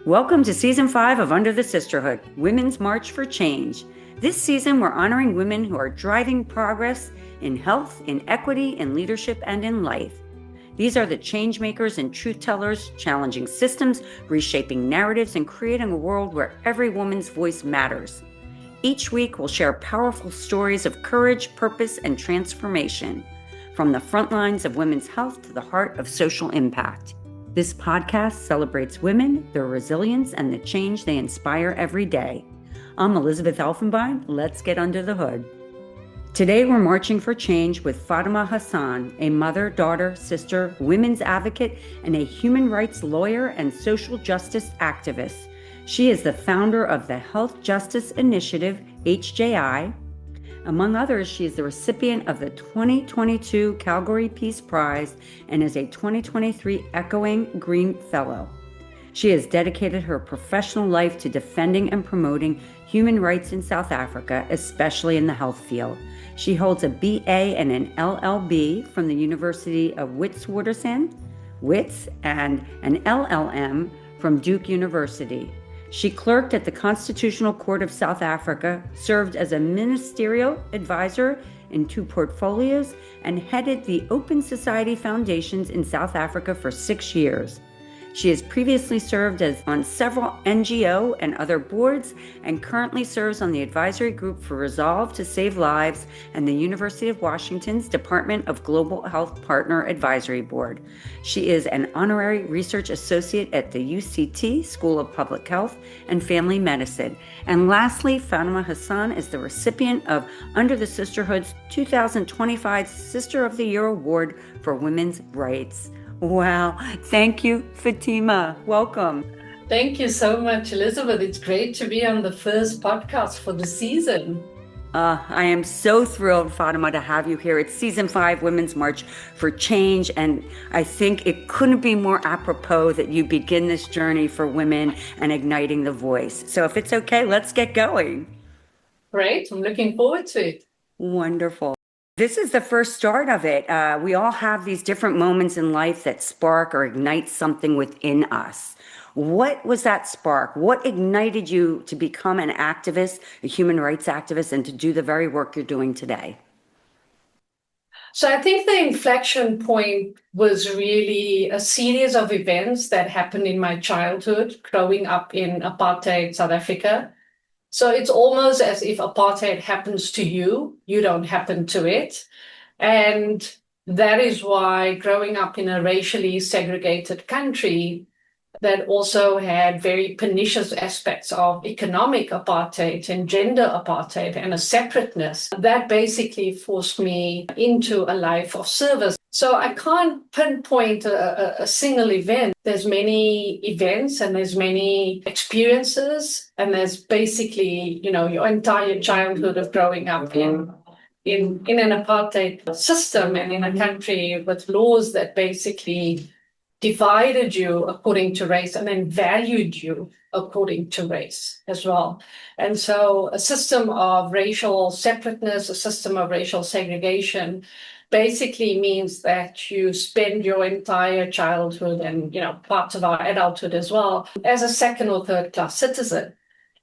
Welcome to Season 5 of Under the Sisterhood, Women's March for Change. This season, we're honoring women who are driving progress in health, in equity, in leadership, and in life. These are the change makers and truth tellers, challenging systems, reshaping narratives, and creating a world where every woman's voice matters. Each week, we'll share powerful stories of courage, purpose, and transformation, from the front lines of women's health to the heart of social impact. This podcast celebrates women, their resilience, and the change they inspire every day. I'm Elizabeth Elfenbein. Let's get under the hood. Today, we're marching for change with Fatima Hassan, a mother, daughter, sister, women's advocate, and a human rights lawyer and social justice activist. She is the founder of the Health Justice Initiative, HJI. Among others, she is the recipient of the 2022 Calgary Peace Prize and is a 2023 Echoing Green Fellow. She has dedicated her professional life to defending and promoting human rights in South Africa, especially in the health field. She holds a BA and an LL.B from the University of Witwatersrand, Wits, and an LL.M from Duke University. She clerked at the Constitutional Court of South Africa, served as a Ministerial Advisor in 2 portfolios, and headed the Open Society Foundations in South Africa for 6 years. She has previously served on several NGO and other boards and currently serves on the advisory group for Resolve to Save Lives and the University of Washington's Department of Global Health Partner Advisory Board. She is an Honorary Research Associate at the UCT School of Public Health and Family Medicine. And lastly, Fatima Hassan is the recipient of Under the Sisterhood's 2025 Sister of the Year Award for Women's Rights. Wow. Thank you, Fatima. Welcome. Thank you so much, Elizabeth. It's great to be on the first podcast for the season. I am so thrilled, Fatima, to have you here. It's Season 5, Women's March for Change, and I think it couldn't be more apropos that you begin this journey for women and igniting the voice. So if it's okay, let's get going. Great. I'm looking forward to it. Wonderful. This is the first start of it. We all have these different moments in life that spark or ignite something within us. What was that spark? What ignited you to become an activist, a human rights activist, and to do the very work you're doing today? So I think the inflection point was really a series of events that happened in my childhood, growing up in apartheid South Africa. So it's almost as if apartheid happens to you, you don't happen to it. And that is why growing up in a racially segregated country that also had very pernicious aspects of economic apartheid and gender apartheid and a separateness, that basically forced me into a life of service. So I can't pinpoint a single event. There's many events and there's many experiences, and there's basically, your entire childhood of growing up in an apartheid system and in a country with laws that basically divided you according to race and then valued you according to race as well. And so a system of racial separateness, a system of racial segregation basically means that you spend your entire childhood and, parts of our adulthood as well as a second or third class citizen.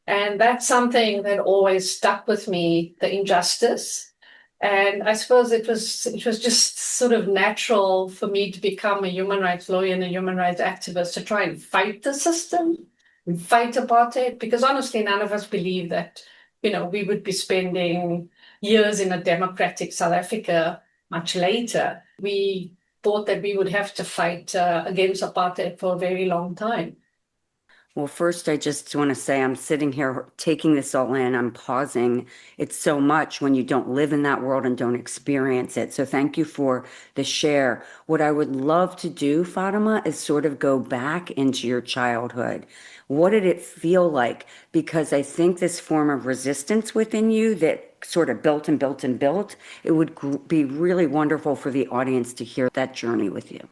And that's something that always stuck with me, the injustice. And I suppose it was just sort of natural for me to become a human rights lawyer and a human rights activist to try and fight the system and fight apartheid, because honestly, none of us believe that, we would be spending years in a democratic South Africa much later. We thought that we would have to fight against apartheid for a very long time. Well, first, I just want to say I'm sitting here taking this all in. I'm pausing. It's so much when you don't live in that world and don't experience it. So thank you for the share. What I would love to do, Fatima, is sort of go back into your childhood. What did it feel like? Because I think this form of resistance within you that sort of built and built and built, it would be really wonderful for the audience to hear that journey with you.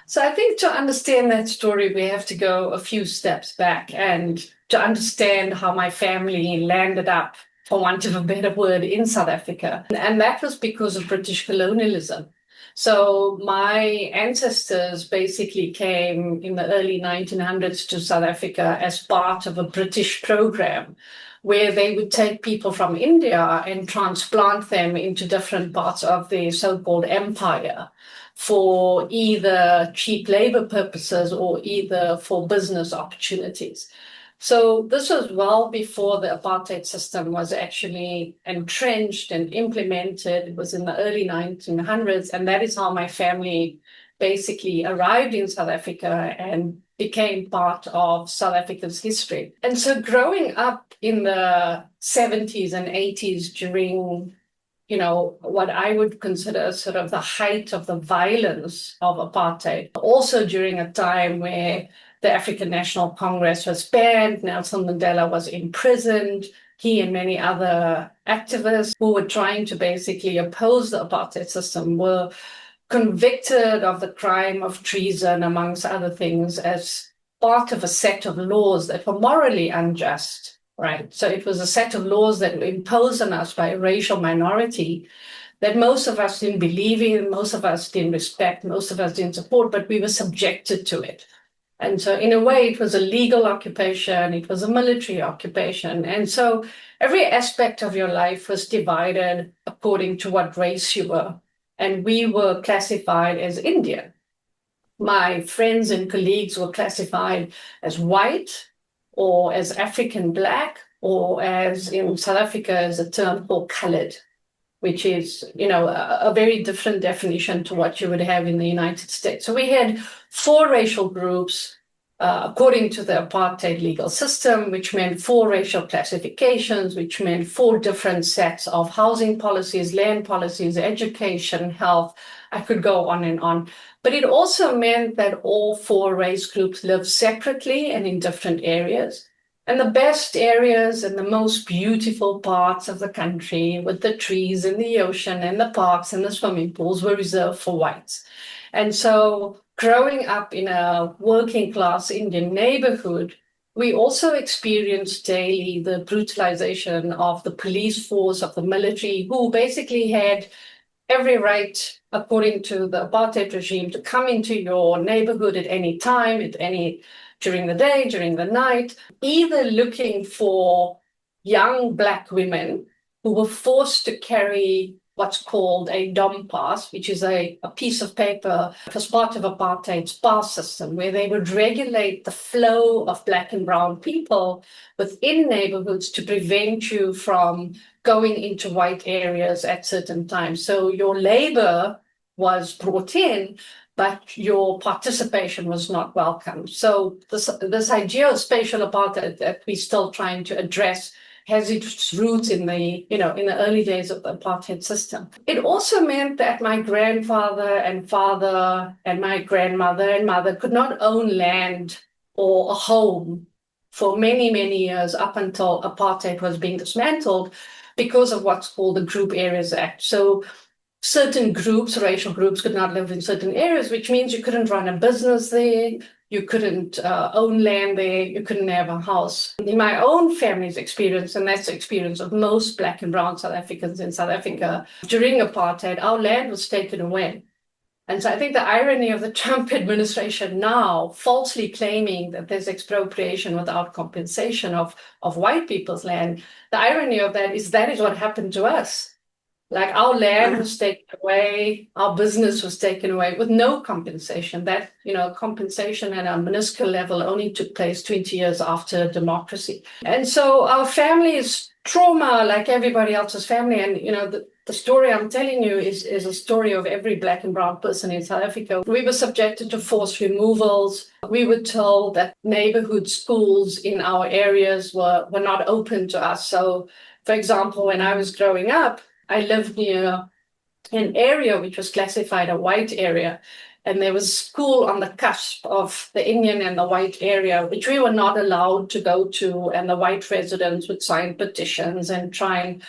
So I think to understand that story, we have to go a few steps back and to understand how my family landed up, for want of a better word, in South Africa. And that was because of British colonialism. So my ancestors basically came in the early 1900s to South Africa as part of a British program where they would take people from India and transplant them into different parts of the so-called empire for either cheap labor purposes or either for business opportunities. So this was well before the apartheid system was actually entrenched and implemented. It was in the early 1900s, and that is how my family basically arrived in South Africa and became part of South Africa's history. And so growing up in the 70s and 80s during what I would consider sort of the height of the violence of apartheid, also during a time where the African National Congress was banned, Nelson Mandela was imprisoned, he and many other activists who were trying to basically oppose the apartheid system were convicted of the crime of treason, amongst other things, as part of a set of laws that were morally unjust. Right. So it was a set of laws that were imposed on us by a racial minority that most of us didn't believe in, most of us didn't respect, most of us didn't support, but we were subjected to it. And so in a way, it was a legal occupation, it was a military occupation. And so every aspect of your life was divided according to what race you were. And we were classified as Indian. My friends and colleagues were classified as white, or as African Black, or as in South Africa, as a term called colored, which is, a very different definition to what you would have in the United States. So we had 4 racial groups according to the apartheid legal system, which meant 4 racial classifications, which meant 4 different sets of housing policies, land policies, education, health. I could go on and on. But it also meant that all 4 race groups lived separately and in different areas. And the best areas and the most beautiful parts of the country with the trees and the ocean and the parks and the swimming pools were reserved for whites. And so growing up in a working class Indian neighborhood, we also experienced daily the brutalization of the police force, of the military, who basically had every right, according to the apartheid regime, to come into your neighborhood at any time, during the day, during the night, either looking for young Black women who were forced to carry what's called a dom pass, which is a piece of paper as part of apartheid's pass system, where they would regulate the flow of Black and brown people within neighborhoods to prevent you from going into white areas at certain times. So your labor was brought in, but your participation was not welcome. So this idea of spatial apartheid that we're still trying to address has its roots in the early days of the apartheid system. It also meant that my grandfather and father and my grandmother and mother could not own land or a home for many, many years up until apartheid was being dismantled because of what's called the Group Areas Act. So certain groups, racial groups, could not live in certain areas, which means you couldn't run a business there, you couldn't own land there, you couldn't have a house. In my own family's experience, and that's the experience of most Black and brown South Africans in South Africa, during apartheid, our land was taken away. And so I think the irony of the Trump administration now falsely claiming that there's expropriation without compensation of white people's land, the irony of that is what happened to us. Like our land was taken away, our business was taken away with no compensation. That, compensation at a minuscule level only took place 20 years after democracy. And so our family's trauma, like everybody else's family, and, the story I'm telling you is a story of every Black and brown person in South Africa. We were subjected to forced removals. We were told that neighborhood schools in our areas were not open to us. So, for example, when I was growing up, I lived near an area which was classified a white area, and there was school on the cusp of the Indian and the white area, which we were not allowed to go to, and the white residents would sign petitions and try and,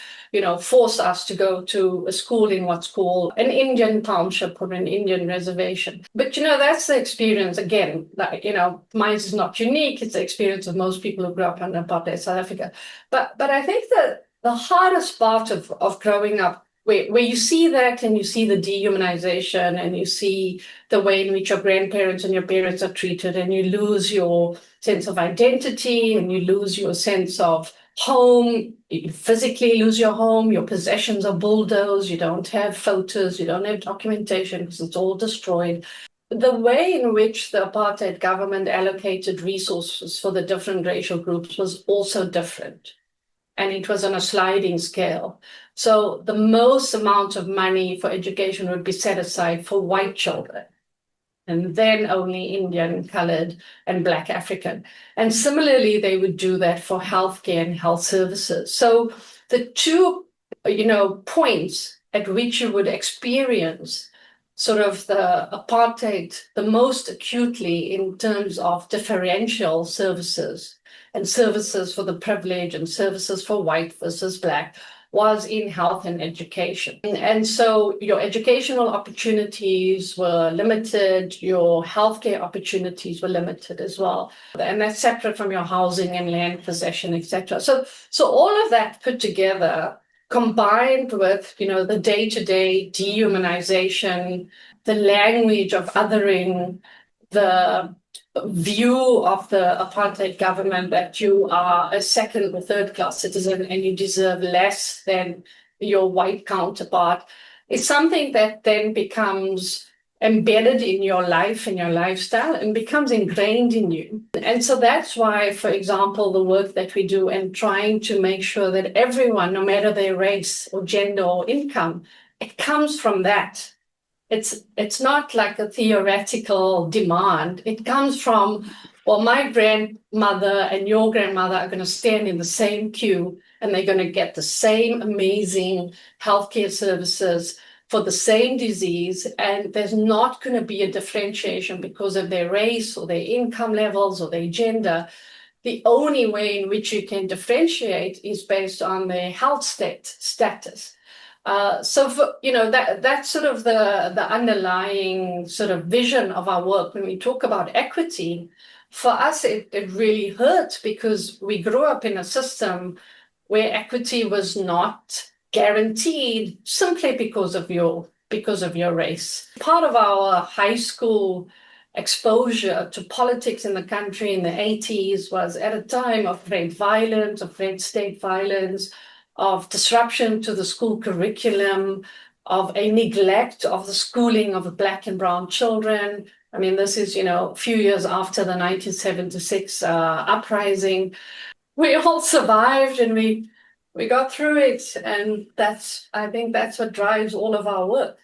force us to go to a school in what's called an Indian township or an Indian reservation. But, that's the experience, again, mine is not unique. It's the experience of most people who grew up in apartheid South Africa. But I think that the hardest part of growing up where you see that and you see the dehumanization and you see the way in which your grandparents and your parents are treated, and you lose your sense of identity and you lose your sense of home, you physically lose your home, your possessions are bulldozed, you don't have photos, you don't have documentation because it's all destroyed. The way in which the apartheid government allocated resources for the different racial groups was also different. And it was on a sliding scale. So the most amount of money for education would be set aside for white children, and then only Indian, colored, and Black African. And similarly, they would do that for healthcare and health services. So the two, points at which you would experience sort of the apartheid the most acutely in terms of differential services and services for the privileged and services for white versus Black was in health and education. And so your educational opportunities were limited, your healthcare opportunities were limited as well. And that's separate from your housing and land possession, etc. So all of that put together, combined with, the day-to-day dehumanization, the language of othering, the view of the apartheid government that you are a second or third class citizen and you deserve less than your white counterpart, is something that then becomes embedded in your life and your lifestyle and becomes ingrained in you. And so that's why, for example, the work that we do and trying to make sure that everyone, no matter their race or gender or income, it comes from that. It's not like a theoretical demand. It comes from, well, my grandmother and your grandmother are going to stand in the same queue and they're going to get the same amazing healthcare services for the same disease. And there's not going to be a differentiation because of their race or their income levels or their gender. The only way in which you can differentiate is based on their health status. So for, that's sort of the underlying sort of vision of our work. When we talk about equity, for us, it really hurts because we grew up in a system where equity was not guaranteed simply because of your race. Part of our high school exposure to politics in the country in the 80s was at a time of great violence, of great state violence, of disruption to the school curriculum, of a neglect of the schooling of Black and brown children. I mean, this is, a few years after the 1976 uprising. We all survived and we got through it. And I think that's what drives all of our work.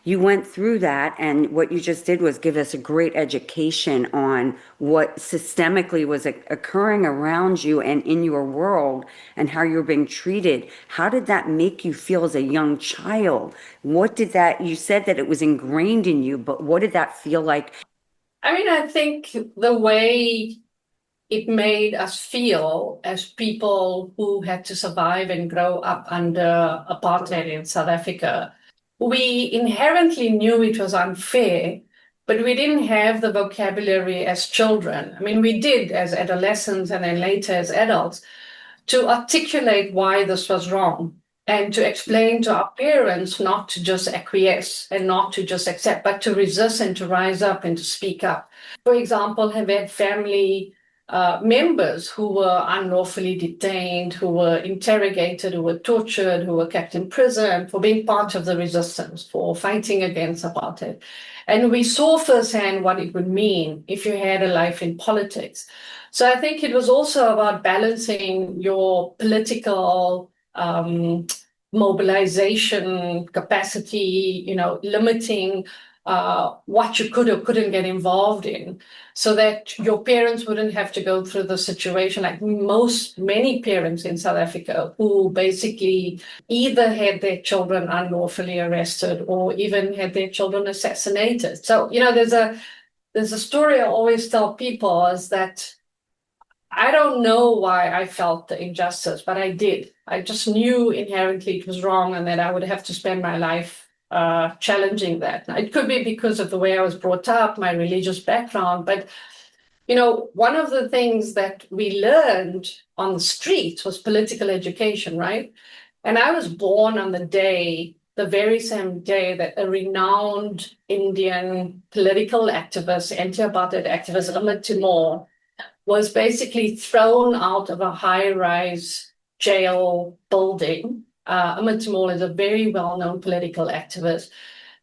You went through that, and what you just did was give us a great education on what systemically was occurring around you and in your world and how you're being treated. How did that make you feel as a young child? You said that it was ingrained in you, but what did that feel like? I mean, I think the way it made us feel as people who had to survive and grow up under apartheid in South Africa, we inherently knew it was unfair, but we didn't have the vocabulary as children. I mean, we did as adolescents and then later as adults to articulate why this was wrong and to explain to our parents not to just acquiesce and not to just accept, but to resist and to rise up and to speak up. For example, have had family members who were unlawfully detained, who were interrogated, who were tortured, who were kept in prison for being part of the resistance, for fighting against apartheid. And we saw firsthand what it would mean if you had a life in politics. So I think it was also about balancing your political mobilization capacity, limiting what you could or couldn't get involved in, so that your parents wouldn't have to go through the situation like many parents in South Africa who basically either had their children unlawfully arrested or even had their children assassinated. So, there's a story I always tell people is that I don't know why I felt the injustice, but I did. I just knew inherently it was wrong and that I would have to spend my life challenging that. Now, it could be because of the way I was brought up, my religious background, but one of the things that we learned on the streets was political education, right? And I was born on the very same day that a renowned Indian political activist, anti-apartheid activist, Amit Timor, was basically thrown out of a high-rise jail building. Amit Timor is a very well-known political activist,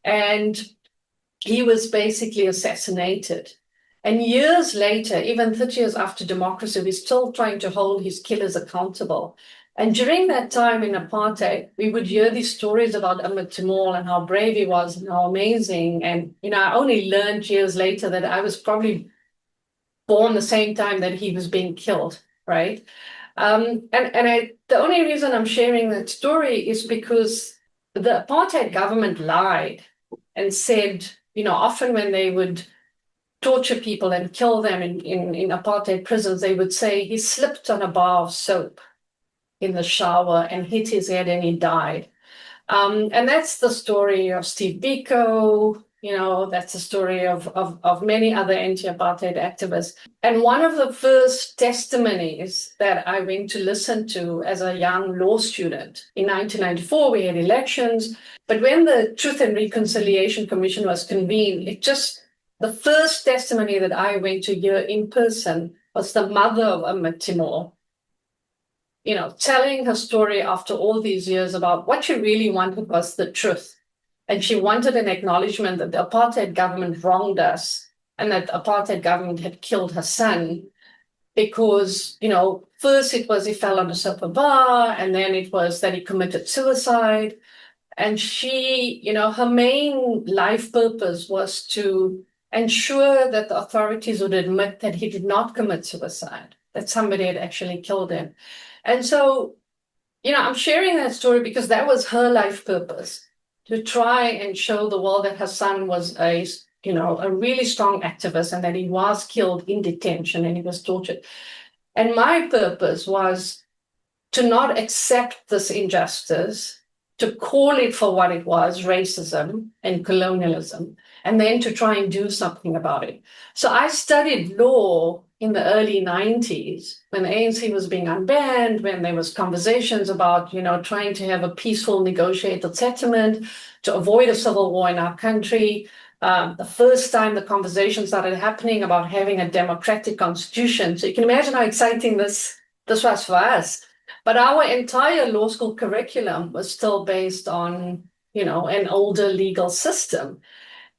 and he was basically assassinated. And years later, even 30 years after democracy, we're still trying to hold his killers accountable. And during that time in apartheid, we would hear these stories about Amit Timor and how brave he was and how amazing. And, I only learned years later that I was probably born the same time that he was being killed, right? The only reason I'm sharing that story is because the apartheid government lied and said, often when they would torture people and kill them in apartheid prisons, they would say he slipped on a bar of soap in the shower and hit his head and he died. And that's the story of Steve Biko, that's the story of many other anti-apartheid activists. And one of the first testimonies that I went to listen to as a young law student, in 1994, we had elections, but when the Truth and Reconciliation Commission was convened, the first testimony that I went to hear in person was the mother of Amit Timor, telling her story after all these years about what she really wanted was the truth. And she wanted an acknowledgement that the apartheid government wronged us and that the apartheid government had killed her son because, first it was he fell on a sofa bar, and then it was that he committed suicide. And she, her main life purpose was to ensure that the authorities would admit that he did not commit suicide, that somebody had actually killed him. And so, I'm sharing that story because that was her life purpose, to try and show the world that her son was a really strong activist and that he was killed in detention and he was tortured. And my purpose was to not accept this injustice, to call it for what it was, racism and colonialism, and then to try and do something about it. So I studied law in the early 90s, when the ANC was being unbanned, when there was conversations about, trying to have a peaceful negotiated settlement to avoid a civil war in our country. The first time the conversation started happening about having a democratic constitution. So you can imagine how exciting this was for us. But our entire law school curriculum was still based on, an older legal system.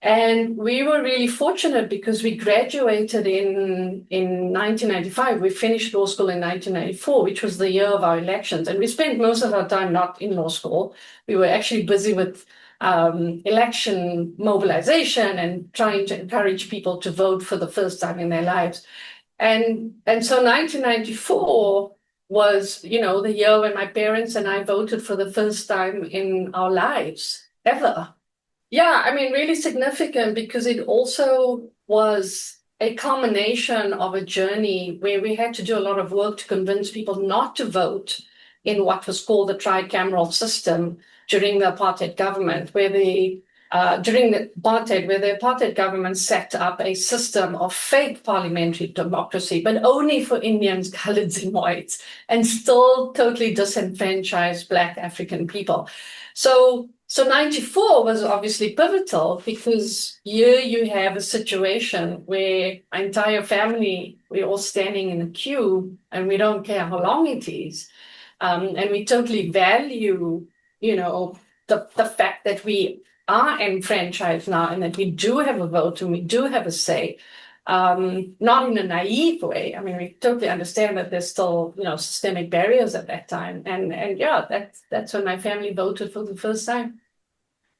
And we were really fortunate because we graduated in 1995. We finished law school in 1994, which was the year of our elections. And we spent most of our time not in law school. We were actually busy with election mobilization and trying to encourage people to vote for the first time in their lives. And so 1994 was, the year when my parents and I voted for the first time in our lives ever. Yeah, really significant because it also was a culmination of a journey where we had to do a lot of work to convince people not to vote in what was called the tricameral system during the apartheid government, where the apartheid government set up a system of fake parliamentary democracy, but only for Indians, coloreds, and whites, and still totally disenfranchised Black African people. So 94 was obviously pivotal because here you have a situation where my entire family, we're all standing in a queue and we don't care how long it is. And we totally value, the fact that we are enfranchised now and that we do have a vote and we do have a say. Not in a naive way. We totally understand that there's still, systemic barriers at that time. And yeah, that's when my family voted for the first time.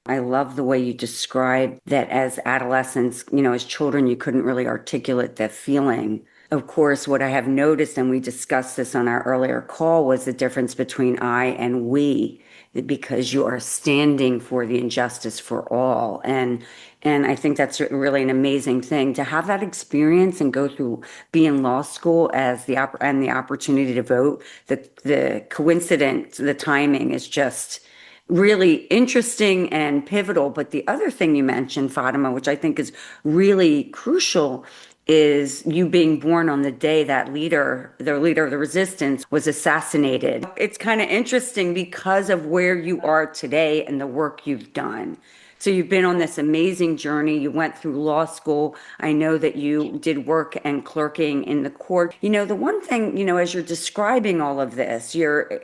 I love the way you describe that as adolescents, as children, you couldn't really articulate that feeling. Of course, what I have noticed, and we discussed this on our earlier call, was the difference between I and we, because you are standing for the injustice for all. And I think that's really an amazing thing to have that experience and go through be in law school and the opportunity to vote. The coincidence, the timing is just really interesting and pivotal. But the other thing you mentioned, Fatima, which I think is really crucial, is you being born on the day that the leader of the resistance, was assassinated. It's kind of interesting because of where you are today and the work you've done. So you've been on this amazing journey. You went through law school. I know that you did work and clerking in the court. The one thing, as you're describing all of this, you're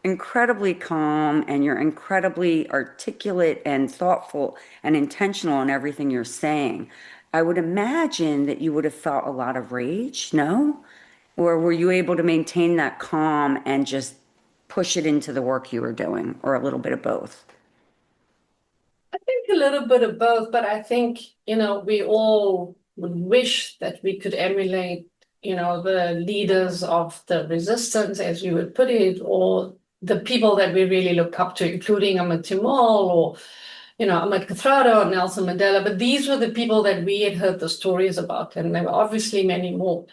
incredibly calm and you're incredibly articulate and thoughtful and intentional in everything you're saying. I would imagine that you would have felt a lot of rage, no? Or were you able to maintain that calm and just push it into the work you were doing, or a little bit of both? I think a little bit of both, but I think, we all would wish that we could emulate, the leaders of the resistance, as you would put it, or the people that we really look up to, including Ahmed Timol or, Ahmed Kathrada or Nelson Mandela. But these were the people that we had heard the stories about, and there were obviously many more.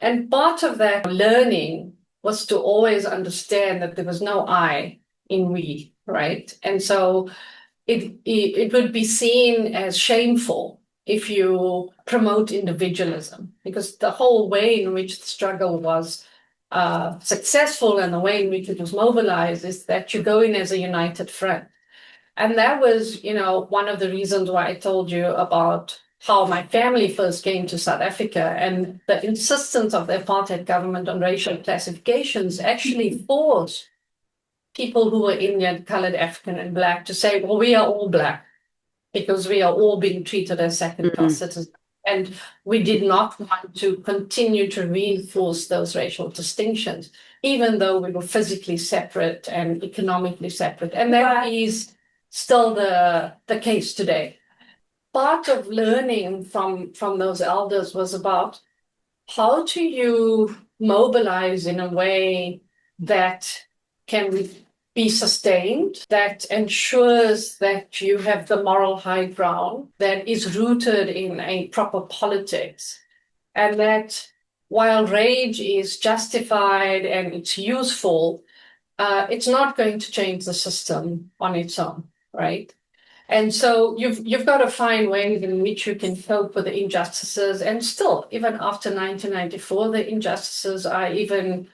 And part of that learning was to always understand that there was no I in we, right? And so it would be seen as shameful if you promote individualism, because the whole way in which the struggle was successful and the way in which it was mobilized is that you go in as a united front. And that was, one of the reasons why I told you about how my family first came to South Africa, and the insistence of the apartheid government on racial classifications actually forced people who were Indian, colored, African, and Black to say, well, we are all Black because we are all being treated as second-class citizens. And we did not want to continue to reinforce those racial distinctions, even though we were physically separate and economically separate. And that is still the case today. Part of learning from those elders was about how do you mobilize in a way that can be sustained, that ensures that you have the moral high ground, that is rooted in a proper politics, and that while rage is justified and it's useful, it's not going to change the system on its own, right? And so you've got to find ways in which you can cope with the injustices. And still, even after 1994, the injustices are even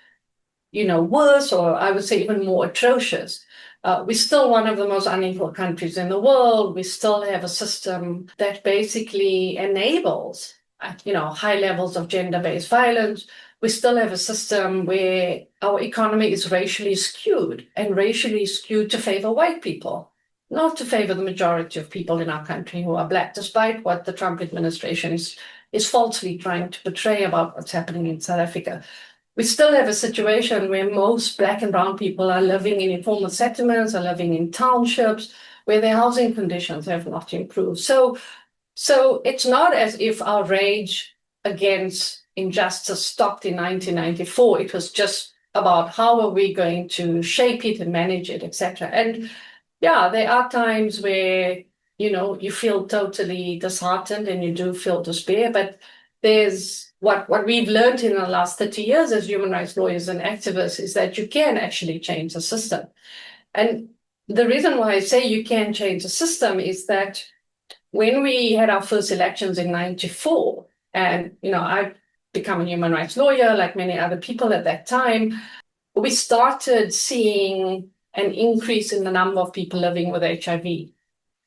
worse, or I would say even more atrocious. We're still one of the most unequal countries in the world. We still have a system that basically enables, high levels of gender-based violence. We still have a system where our economy is racially skewed, and racially skewed to favor white people, not to favor the majority of people in our country who are Black, despite what the Trump administration is falsely trying to portray about what's happening in South Africa. We still have a situation where most Black and brown people are living in informal settlements, are living in townships, where their housing conditions have not improved. So it's not as if our rage against injustice stopped in 1994. It was just about how are we going to shape it and manage it, etc. And yeah, there are times where, you feel totally disheartened and you do feel despair, but there's what we've learned in the last 30 years as human rights lawyers and activists is that you can actually change the system. And the reason why I say you can change the system is that when we had our first elections in 94, and, I've become a human rights lawyer like many other people at that time, we started seeing an increase in the number of people living with HIV.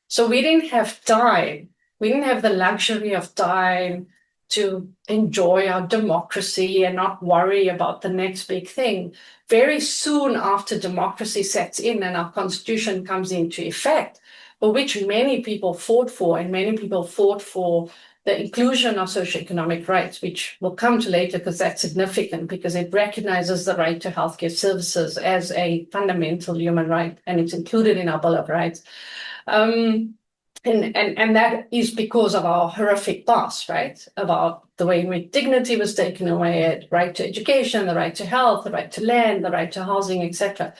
So we didn't have time. We didn't have the luxury of time to enjoy our democracy and not worry about the next big thing. Very soon after democracy sets in and our constitution comes into effect, for which many people fought for, and many people fought for the inclusion of socioeconomic rights, which we'll come to later because that's significant, because it recognizes the right to healthcare services as a fundamental human right, and it's included in our Bill of Rights. And that is because of our horrific past, right? About the way in which dignity was taken away, right to education, the right to health, the right to land, the right to housing, etc.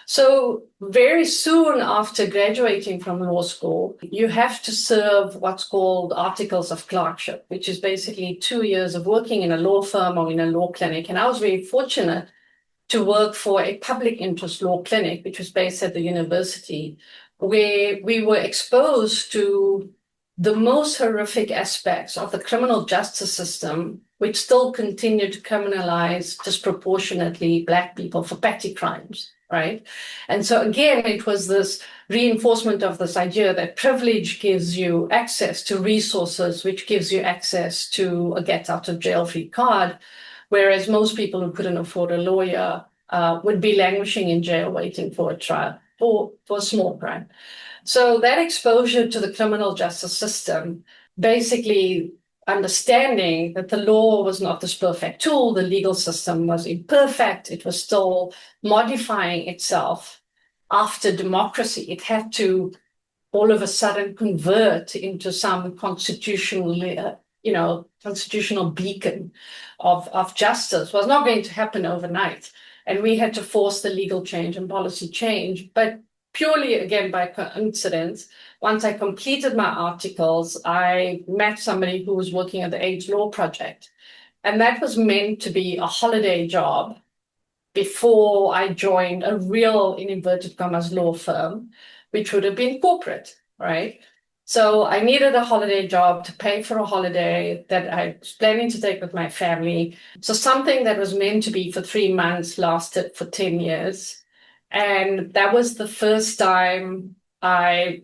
So very soon after graduating from law school, you have to serve what's called articles of clerkship, which is basically 2 years of working in a law firm or in a law clinic. And I was very fortunate to work for a public interest law clinic, which was based at the university, where we were exposed to the most horrific aspects of the criminal justice system, which still continue to criminalize disproportionately Black people for petty crimes, right? And so again, it was this reinforcement of this idea that privilege gives you access to resources, which gives you access to a get out of jail free card, whereas most people who couldn't afford a lawyer would be languishing in jail waiting for a trial for a small crime. So that exposure to the criminal justice system, basically understanding that the law was not this perfect tool, the legal system was imperfect, it was still modifying itself after democracy. It had to all of a sudden convert into some constitutional beacon of justice. It was not going to happen overnight. And we had to force the legal change and policy change. But purely, again, by coincidence, once I completed my articles, I met somebody who was working at the AIDS Law Project. And that was meant to be a holiday job before I joined a real, in inverted commas, law firm, which would have been corporate, right? So I needed a holiday job to pay for a holiday that I was planning to take with my family. So something that was meant to be for 3 months lasted for 10 years. And that was the first time I,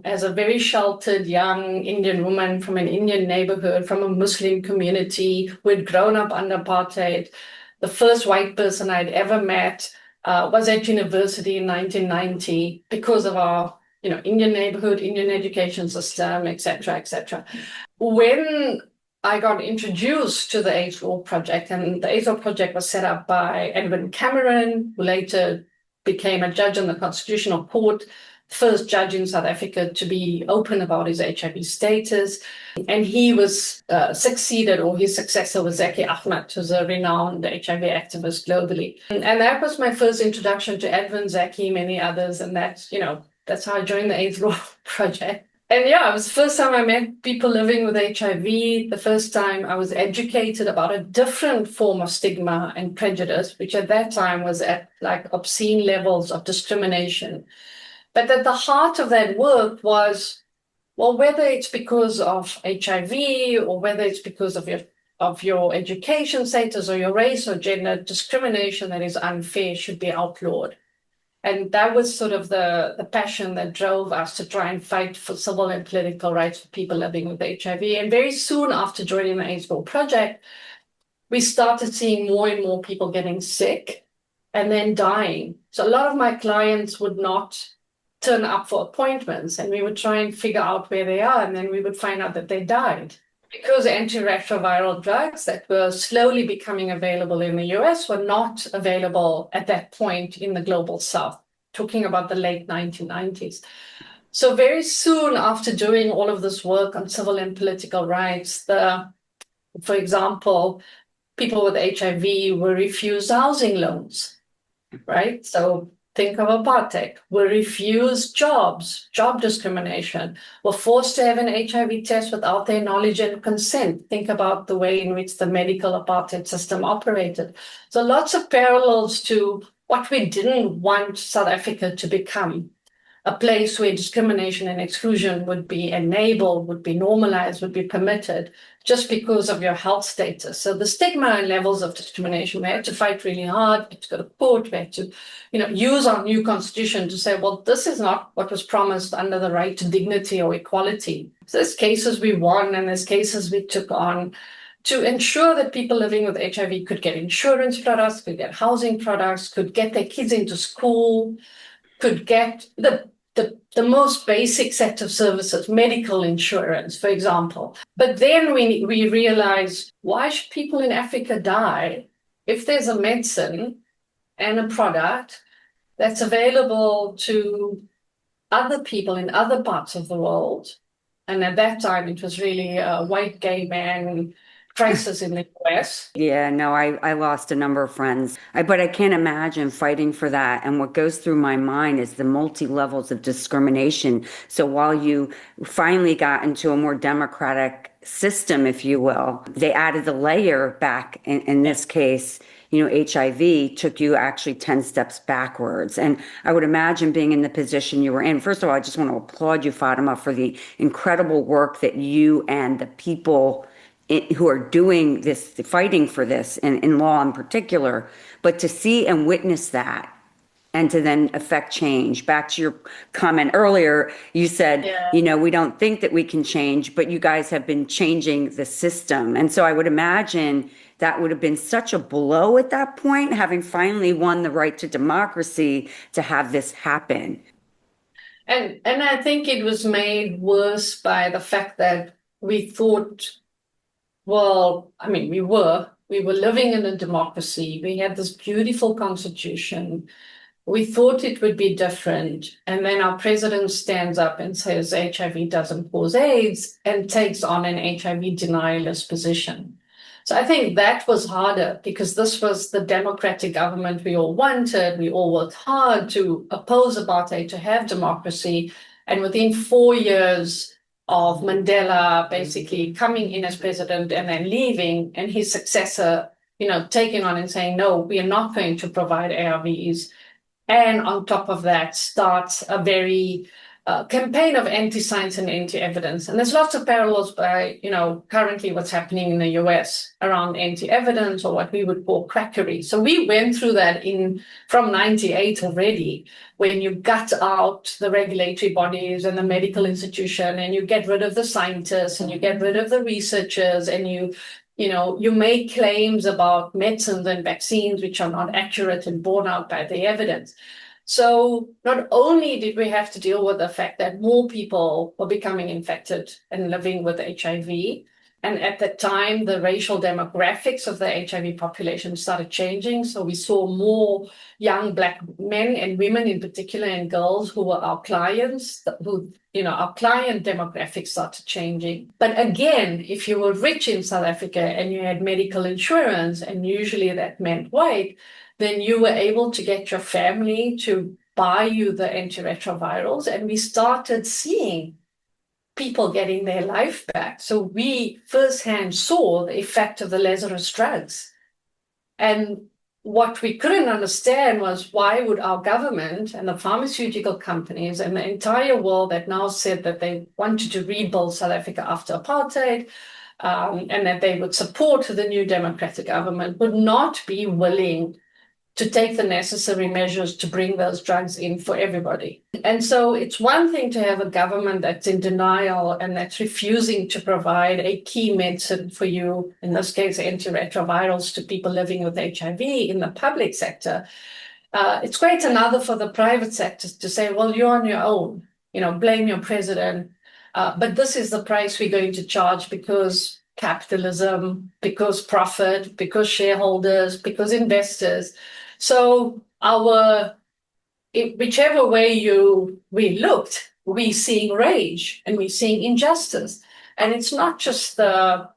as a very sheltered young Indian woman from an Indian neighborhood, from a Muslim community who had grown up under apartheid, the first white person I'd ever met was at university in 1990 because of our, Indian neighborhood, Indian education system, et cetera, et cetera. When I got introduced to the AIDS Law Project, and the AIDS Law Project was set up by Edwin Cameron, who later became a judge in the Constitutional Court, first judge in South Africa to be open about his HIV status. And he was succeeded, or his successor was Zaki Ahmed, who's a renowned HIV activist globally. And that was my first introduction to Edwin, Zaki, many others. And that's how I joined the AIDS Law Project. And it was the first time I met people living with HIV, the first time I was educated about a different form of stigma and prejudice, which at that time was at like obscene levels of discrimination. But at the heart of that work was, well, whether it's because of HIV or whether it's because of your education status or your race or gender, discrimination that is unfair should be outlawed. And that was sort of the passion that drove us to try and fight for civil and political rights for people living with HIV. And very soon after joining the AIDS Law Project, we started seeing more and more people getting sick and then dying. So a lot of my clients would not turn up for appointments, and we would try and figure out where they are, and then we would find out that they died. Because antiretroviral drugs that were slowly becoming available in the US were not available at that point in the global South, talking about the late 1990s. So very soon after doing all of this work on civil and political rights, for example, people with HIV were refused housing loans, right? So think of apartheid, were refused jobs, job discrimination, were forced to have an HIV test without their knowledge and consent. Think about the way in which the medical apartheid system operated. So lots of parallels to what we didn't want South Africa to become, a place where discrimination and exclusion would be enabled, would be normalized, would be permitted just because of your health status. So the stigma and levels of discrimination, we had to fight really hard, we had to go to court, we had to use our new constitution to say, well, this is not what was promised under the right to dignity or equality. So there's cases we won and there's cases we took on to ensure that people living with HIV could get insurance products, could get housing products, could get their kids into school, could get the most basic set of services, medical insurance, for example. But then we realized, why should people in Africa die if there's a medicine and a product that's available to other people in other parts of the world? And at that time, it was really a white gay man crisis in the US. Yeah, no, I lost a number of friends, but I can't imagine fighting for that. And what goes through my mind is the multi-levels of discrimination. So while you finally got into a more democratic system, if you will. They added the layer back. In this case, HIV took you actually 10 steps backwards. And I would imagine being in the position you were in. First of all, I just want to applaud you, Fatima, for the incredible work that you and the people who are doing this, fighting for this, and in law in particular, but to see and witness that and to then affect change. Back to your comment earlier, you said, we don't think that we can change, but you guys have been changing the system. And so I would imagine that would have been such a blow at that point, having finally won the right to democracy, to have this happen. And I think it was made worse by the fact that we thought, well, I mean, we were living in a democracy. We had this beautiful constitution. We thought it would be different. And then our president stands up and says HIV doesn't cause AIDS and takes on an HIV denialist position. So I think that was harder, because this was the democratic government we all wanted. We all worked hard to oppose apartheid, to have democracy. And within 4 years of Mandela basically coming in as president and then leaving, and his successor, taking on and saying, no, we are not going to provide ARVs. And on top of that, starts a very campaign of anti-science and anti-evidence. And there's lots of parallels by, currently what's happening in the US around anti-evidence, or what we would call quackery. So we went through that from 98 already, when you gut out the regulatory bodies and the medical institution, and you get rid of the scientists, and you get rid of the researchers, and you make claims about medicines and vaccines which are not accurate and borne out by the evidence. So not only did we have to deal with the fact that more people were becoming infected and living with HIV, and at that time, the racial demographics of the HIV population started changing. So we saw more young Black men and women in particular, and girls who were our clients, our client demographics started changing. But again, if you were rich in South Africa and you had medical insurance, and usually that meant white, then you were able to get your family to buy you the antiretrovirals. And we started seeing people getting their life back. So we firsthand saw the effect of the Lazarus drugs. And what we couldn't understand was, why would our government and the pharmaceutical companies and the entire world that now said that they wanted to rebuild South Africa after apartheid, and that they would support the new democratic government, would not be willing to take the necessary measures to bring those drugs in for everybody. And so it's one thing to have a government that's in denial and that's refusing to provide a key medicine for you, in this case, antiretrovirals, to people living with HIV in the public sector. It's quite another for the private sector to say, well, you're on your own, blame your president. But this is the price we're going to charge, because capitalism, because profit, because shareholders, because investors. So whichever way we looked, we're seeing rage and we're seeing injustice. And it's not just the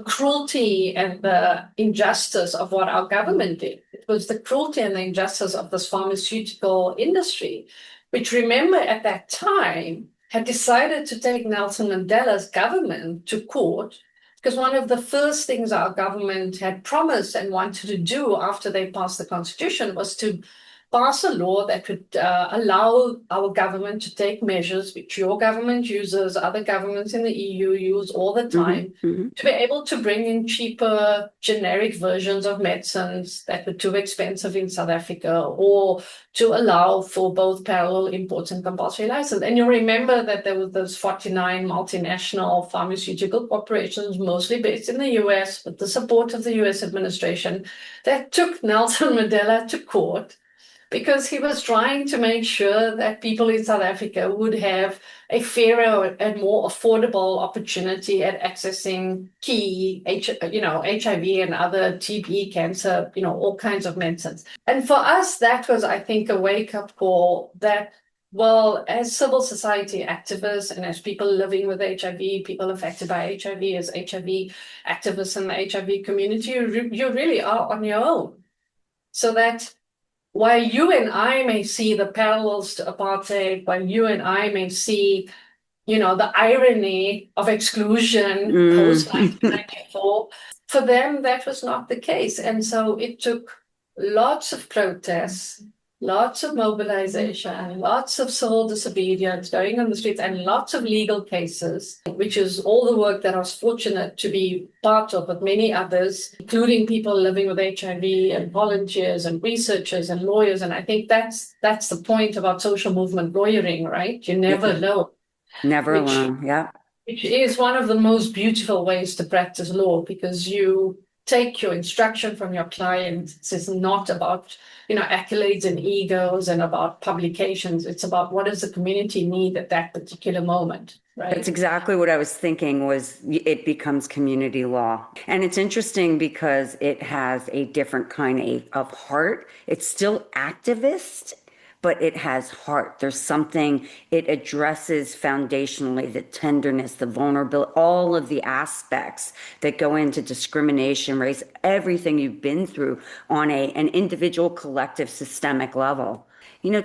cruelty and the injustice of what our government did. It was the cruelty and the injustice of this pharmaceutical industry, which, remember, at that time had decided to take Nelson Mandela's government to court, because one of the first things our government had promised and wanted to do after they passed the constitution was to pass a law that would allow our government to take measures which your government uses, other governments in the EU use all the time, to be able to bring in cheaper generic versions of medicines that were too expensive in South Africa, or to allow for both parallel imports and compulsory license. And you remember that there were those 49 multinational pharmaceutical corporations, mostly based in the US, with the support of the US administration, that took Nelson Mandela to court, because he was trying to make sure that people in South Africa would have a fairer and more affordable opportunity at accessing key, HIV and other TB, cancer, all kinds of medicines. And for us, that was, I think, a wake-up call that, well, as civil society activists and as people living with HIV, people affected by HIV, as HIV activists in the HIV community, you really are on your own. So that while you and I may see the parallels to apartheid, while you and I may see, the irony of exclusion post-1994. For them, that was not the case. And so it took lots of protests, lots of mobilization, lots of civil disobedience, going on the streets, and lots of legal cases, which is all the work that I was fortunate to be part of with many others, including people living with HIV and volunteers and researchers and lawyers. And I think that's the point about social movement lawyering, right? You're never alone. Never alone, yeah. Which is one of the most beautiful ways to practice law, because you take your instruction from your client. It's not about, accolades and egos and about publications. It's about what does the community need at that particular moment, right? That's exactly what I was thinking, was it becomes community law. And it's interesting because it has a different kind of heart. It's still activist, but it has heart. There's something, it addresses foundationally the tenderness, the vulnerability, all of the aspects that go into discrimination, race, everything you've been through on an individual, collective, systemic level.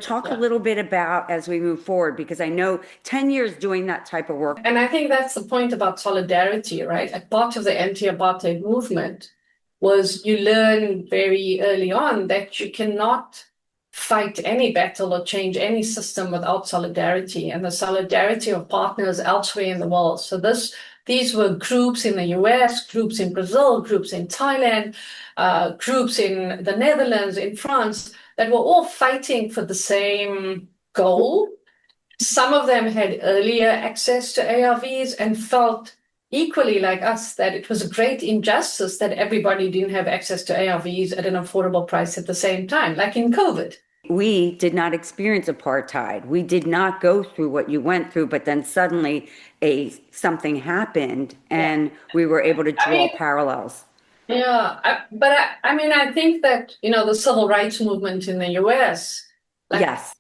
Talk a little bit about, as we move forward, because I know 10 years doing that type of work. And I think that's the point about solidarity, right? A part of the anti-apartheid movement was you learn very early on that you cannot fight any battle or change any system without solidarity, and the solidarity of partners elsewhere in the world. So these were groups in the US, groups in Brazil, groups in Thailand, groups in the Netherlands, in France, that were all fighting for the same goal. Some of them had earlier access to ARVs and felt equally like us that it was a great injustice that everybody didn't have access to ARVs at an affordable price at the same time, like in COVID. We did not experience apartheid. We did not go through what you went through, but then suddenly something happened and we were able to draw parallels. Yeah, I think that, the civil rights movement in the US, yes,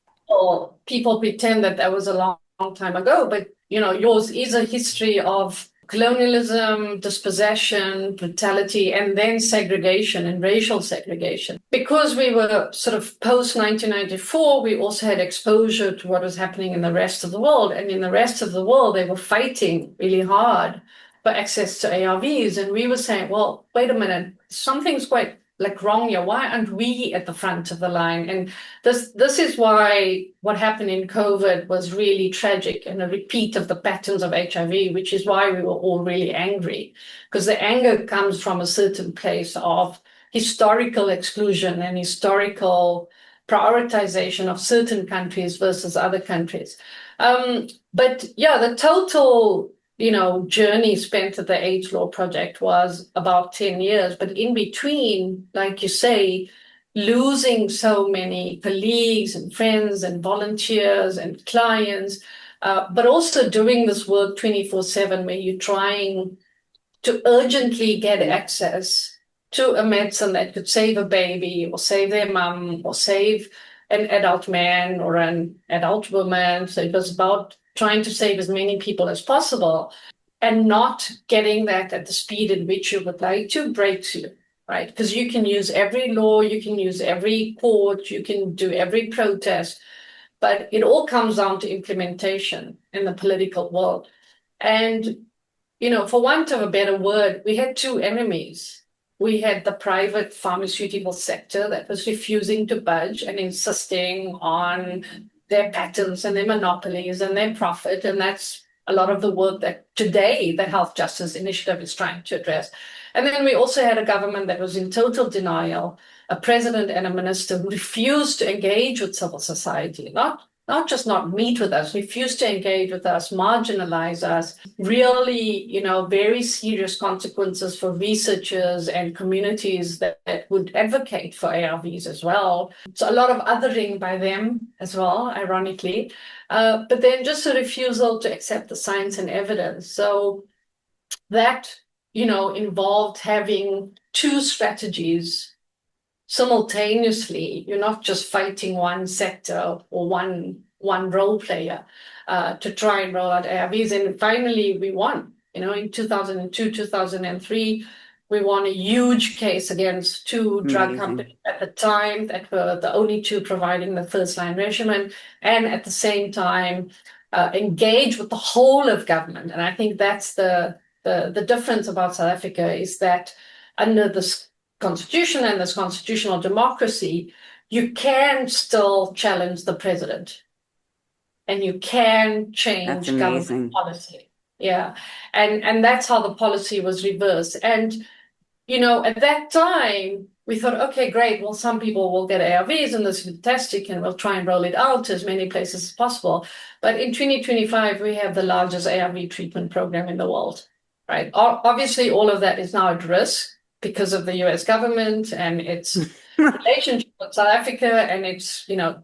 people pretend that was a long time ago, but, yours is a history of colonialism, dispossession, brutality, and then segregation and racial segregation. Because we were sort of post-1994, we also had exposure to what was happening in the rest of the world. And in the rest of the world, they were fighting really hard for access to ARVs. And we were saying, well, wait a minute, something's quite wrong here. Why aren't we at the front of the line? And this is why what happened in COVID was really tragic and a repeat of the patterns of HIV, which is why we were all really angry, because the anger comes from a certain place of historical exclusion and historical prioritization of certain countries versus other countries. But yeah, the total journey spent at the AIDS Law Project was about 10 years. But in between, like you say, losing so many colleagues and friends and volunteers and clients, but also doing this work 24/7, where you're trying to urgently get access to a medicine that could save a baby or save their mum or save an adult man or an adult woman. So it was about trying to save as many people as possible and not getting that at the speed in which you would like to breaks you, right? Because you can use every law, you can use every court, you can do every protest, but it all comes down to implementation in the political world. And, for want of a better word, we had two enemies. We had the private pharmaceutical sector that was refusing to budge and insisting on their patents and their monopolies and their profit. And that's a lot of the work that today the Health Justice Initiative is trying to address. And then we also had a government that was in total denial, a president and a minister who refused to engage with civil society, not just not meet with us, refused to engage with us, marginalize us, really, very serious consequences for researchers and communities that would advocate for ARVs as well. So a lot of othering by them as well, ironically, but then just a refusal to accept the science and evidence. So that, involved having two strategies simultaneously. You're not just fighting one sector or one role player to try and roll out ARVs. And finally, we won. In 2002, 2003, we won a huge case against two drug companies at the time that were the only two providing the first-line regimen. And at the same time, engage with the whole of government. And I think that's the difference about South Africa, is that under this constitution and this constitutional democracy, you can still challenge the president and you can change government policy. Yeah. And that's how the policy was reversed. And, you know, at that time, we thought, okay, great. Well, some people will get ARVs and this is fantastic, and we'll try and roll it out to as many places as possible. But in 2025, we have the largest ARV treatment program in the world, right? Obviously, all of that is now at risk because of the US government and its relationship with South Africa and its, you know,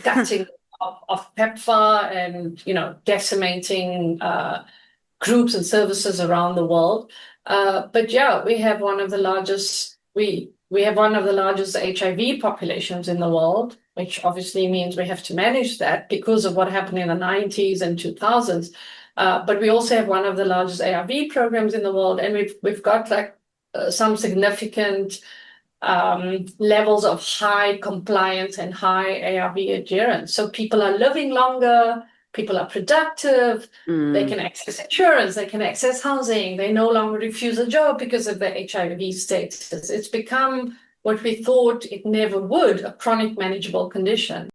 cutting of PEPFAR and, you know, decimating groups and services around the world. But yeah, we have one of the largest, we have one of the largest HIV populations in the world, which obviously means we have to manage that because of what happened in the 90s and 2000s. But we also have one of the largest ARV programs in the world, and we've got like some significant levels of high compliance and high ARV adherence. So people are living longer, people are productive, they can access insurance, they can access housing, they no longer refuse a job because of their HIV status. It's become what we thought it never would, a chronic manageable condition.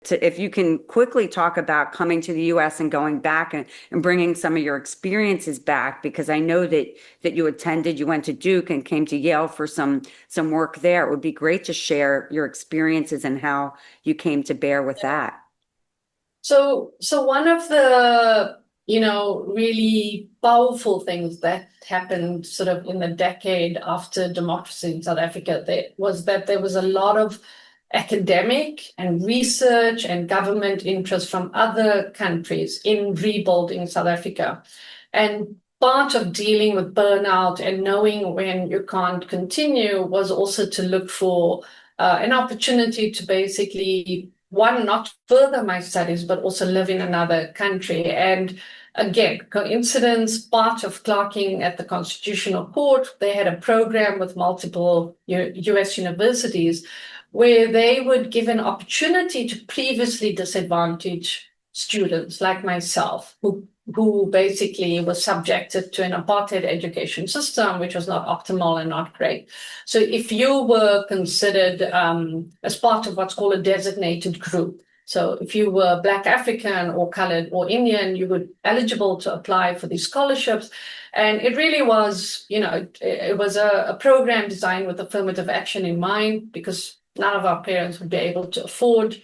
If you can quickly talk about coming to the US and going back and bringing some of your experiences back, because I know that you went to Duke and came to Yale for some work there. It would be great to share your experiences and how you came to bear with that. So one of the, you know, really powerful things that happened sort of in the decade after democracy in South Africa was that there was a lot of academic and research and government interest from other countries in rebuilding South Africa. And part of dealing with burnout and knowing when you can't continue was also to look for an opportunity to basically, one, not further my studies, but also live in another country. And again, coincidence, part of clerking at the Constitutional Court, they had a program with multiple US universities where they would give an opportunity to previously disadvantaged students like myself, who basically was subjected to an apartheid education system, which was not optimal and not great. So if you were considered as part of what's called a designated group, so if you were Black African or colored or Indian, you were eligible to apply for these scholarships. And it really was, you know, it was a program designed with affirmative action in mind, because none of our parents would be able to afford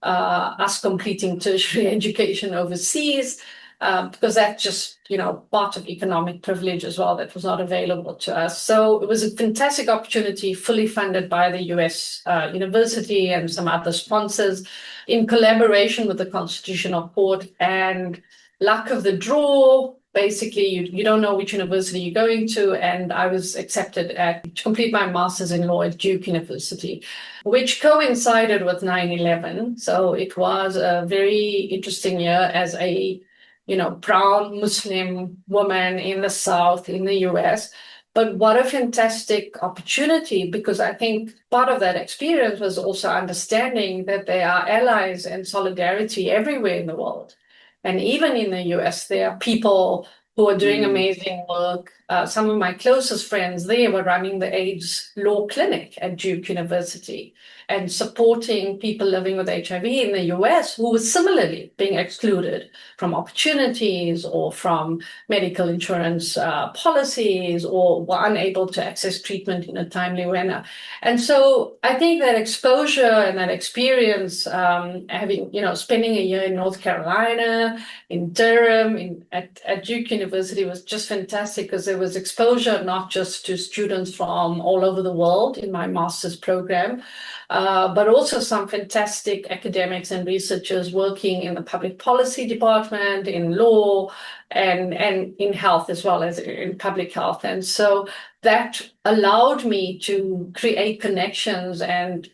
us completing tertiary education overseas, because that's just, you know, part of economic privilege as well that was not available to us. So it was a fantastic opportunity, fully funded by the US university and some other sponsors in collaboration with the Constitutional Court. And luck of the draw, basically, you don't know which university you're going to, and I was accepted to complete my master's in law at Duke University, which coincided with 9/11. So it was a very interesting year as a, you know, brown Muslim woman in the South in the US. But what a fantastic opportunity, because I think part of that experience was also understanding that there are allies and solidarity everywhere in the world. And even in the US, there are people who are doing amazing work. Some of my closest friends there were running the AIDS law clinic at Duke University and supporting people living with HIV in the US who were similarly being excluded from opportunities or from medical insurance policies, or were unable to access treatment in a timely manner. And so I think that exposure and that experience, having, you know, spending a year in North Carolina, in Durham, at Duke University was just fantastic, because there was exposure not just to students from all over the world in my master's program, but also some fantastic academics and researchers working in the public policy department, in law, and in health, as well as in public health. And so that allowed me to create connections and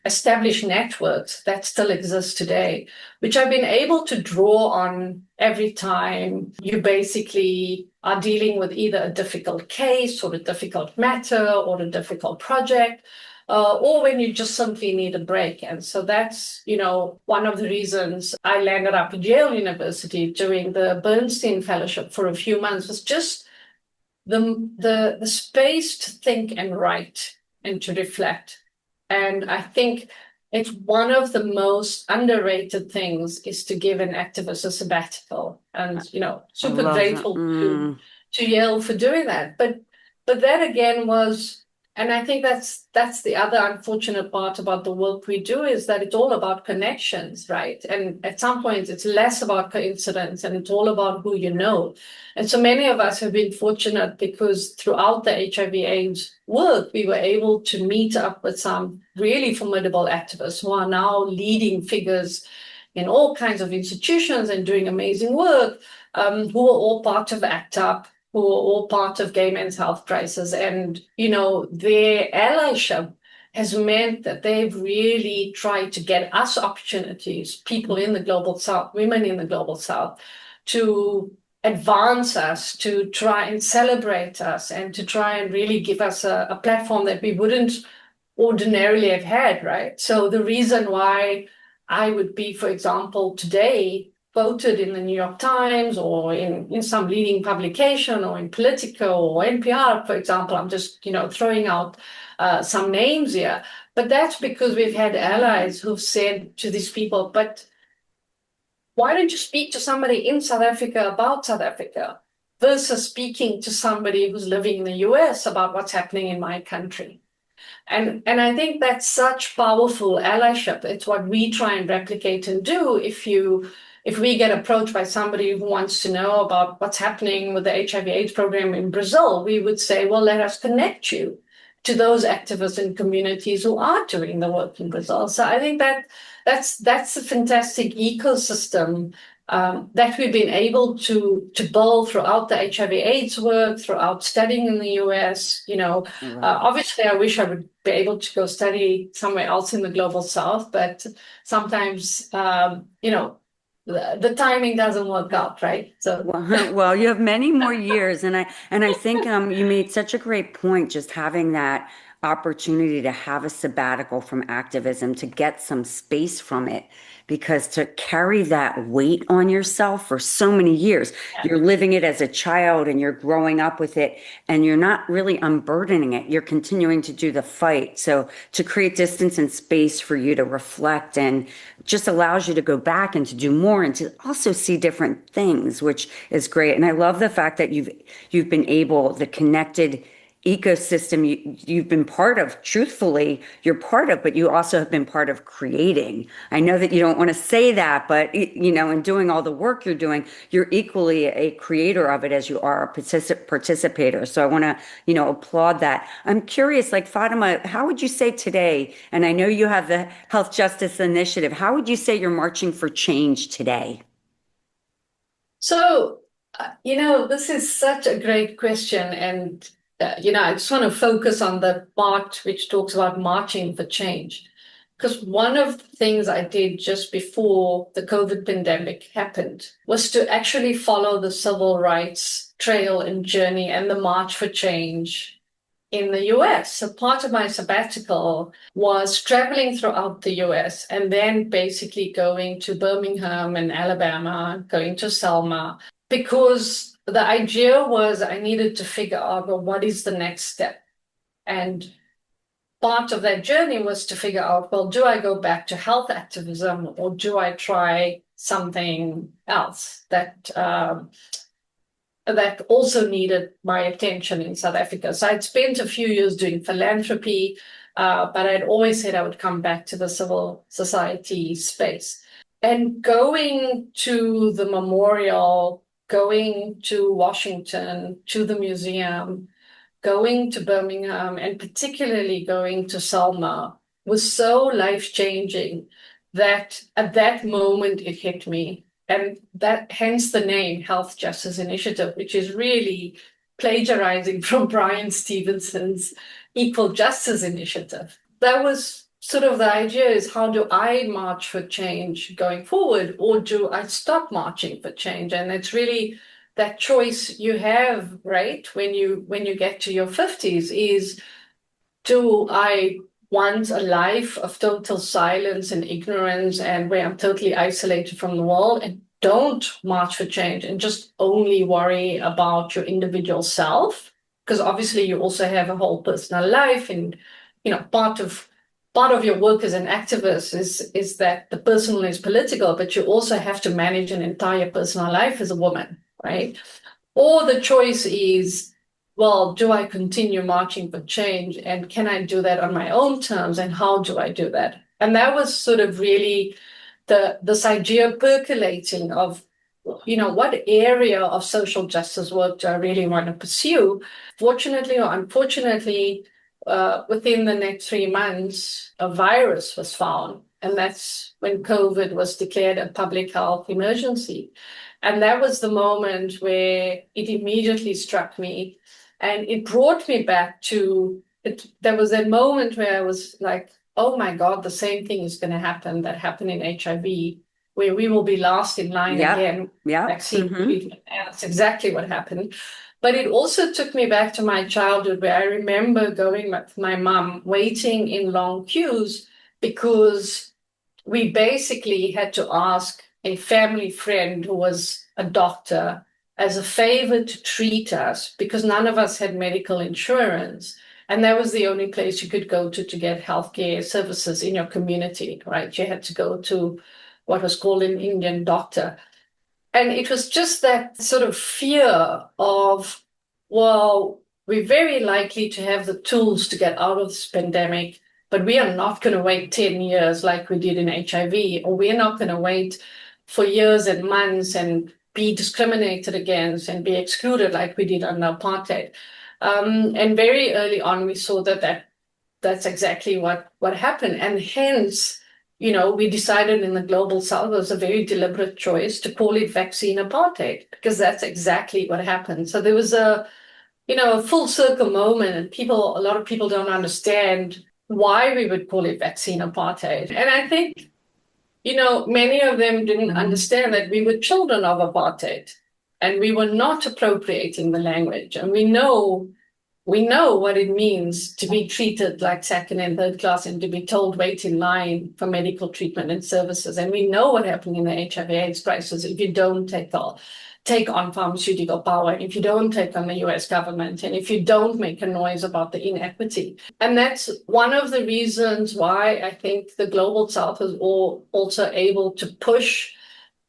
establish networks that still exist today, which I've been able to draw on every time you basically are dealing with either a difficult case or a difficult matter or a difficult project. or when you just simply need a break. And so that's, one of the reasons I landed up at Yale University doing the Bernstein Fellowship for a few months, was just the space to think and write and to reflect. And I think it's one of the most underrated things is to give an activist a sabbatical. And, super grateful to Yale for doing that. But that again was, and I think that's the other unfortunate part about the work we do, is that it's all about connections, right? And at some point it's less about coincidence and it's all about who you know. And so many of us have been fortunate because throughout the HIV/AIDS work, we were able to meet up with some really formidable activists who are now leading figures in all kinds of institutions and doing amazing work, who are all part of ACT UP, who are all part of Gay Men's Health Crisis. And, their allyship has meant that they've really tried to get us opportunities, people in the Global South, women in the Global South, to advance us, to try and celebrate us, and to try and really give us a platform that we wouldn't ordinarily have had, right? So the reason why I would be, for example, today quoted in the New York Times or in some leading publication or in Politico or NPR, for example, I'm just, throwing out some names here, but that's because we've had allies who've said to these people, but why don't you speak to somebody in South Africa about South Africa versus speaking to somebody who's living in the US about what's happening in my country? And I think that's such powerful allyship. It's what we try and replicate and do. If we get approached by somebody who wants to know about what's happening with the HIV/AIDS program in Brazil, we would say, well, let us connect you to those activists and communities who are doing the work in Brazil. So I think that's a fantastic ecosystem that we've been able to build throughout the HIV/AIDS work, throughout studying in the US. Obviously, I wish I would be able to go study somewhere else in the Global South, but sometimes, the timing doesn't work out, right? So well, you have many more years, and I think you made such a great point, just having that opportunity to have a sabbatical from activism, to get some space from it, because to carry that weight on yourself for so many years, you're living it as a child and you're growing up with it and you're not really unburdening it. You're continuing to do the fight. So to create distance and space for you to reflect and just allows you to go back and to do more and to also see different things, which is great. And I love the fact that you've been able, the connected ecosystem you've been part of, truthfully, you're part of, but you also have been part of creating. I know that you don't want to say that, but in doing all the work you're doing, you're equally a creator of it as you are a participator. So I want to, applaud that. I'm curious, like Fatima, how would you say today, and I know you have the Health Justice Initiative, how would you say you're marching for change today? So, this is such a great question. And I just want to focus on the part which talks about marching for change. Because one of the things I did just before the COVID pandemic happened was to actually follow the civil rights trail and journey and the march for change in the US. So part of my sabbatical was traveling throughout the US and then basically going to Birmingham and Alabama, going to Selma, because the idea was I needed to figure out, well, what is the next step? And part of that journey was to figure out, well, do I go back to health activism or do I try something else that also needed my attention in South Africa? So I'd spent a few years doing philanthropy, but I'd always said I would come back to the civil society space. And going to the memorial, going to Washington, to the museum, going to Birmingham, and particularly going to Selma was so life-changing that at that moment it hit me. And that hence the name Health Justice Initiative, which is really plagiarizing from Brian Stevenson's Equal Justice Initiative. That was sort of the idea, is how do I march for change going forward, or do I stop marching for change? And it's really that choice you have, right, when you get to your 50s, is do I want a life of total silence and ignorance and where I'm totally isolated from the world and don't march for change and just only worry about your individual self, because obviously you also have a whole personal life, and part of your work as an activist is that the personal is political, but you also have to manage an entire personal life as a woman, right? Or the choice is, well, do I continue marching for change, and can I do that on my own terms, and how do I do that? And that was sort of really this idea percolating of, what area of social justice work do I really want to pursue? Fortunately or unfortunately, within the next 3 months, a virus was found, and that's when COVID was declared a public health emergency. And that was the moment where it immediately struck me, and it brought me back to it. There was that moment where I was like, oh my God, the same thing is going to happen that happened in HIV, where we will be last in line again, vaccine treatment. And that's exactly what happened. But it also took me back to my childhood, where I remember going with my mom, waiting in long queues, because we basically had to ask a family friend who was a doctor as a favor to treat us, because none of us had medical insurance. And that was the only place you could go to get healthcare services in your community, right? You had to go to what was called an Indian doctor. And it was just that sort of fear of, well, we're very likely to have the tools to get out of this pandemic, but we are not going to wait 10 years like we did in HIV, or we're not going to wait for years and months and be discriminated against and be excluded like we did under apartheid. And very early on, we saw that's exactly what happened. And hence, we decided in the Global South, it was a very deliberate choice to call it vaccine apartheid, because that's exactly what happened. So there was a full circle moment, and a lot of people don't understand why we would call it vaccine apartheid. And I think, many of them didn't understand that we were children of apartheid, and we were not appropriating the language. And we know what it means to be treated like second and third class, and to be told wait in line for medical treatment and services. And we know what happened in the HIV/AIDS crisis if you don't take on pharmaceutical power, if you don't take on the US government, and if you don't make a noise about the inequity. And that's one of the reasons why I think the Global South is also able to push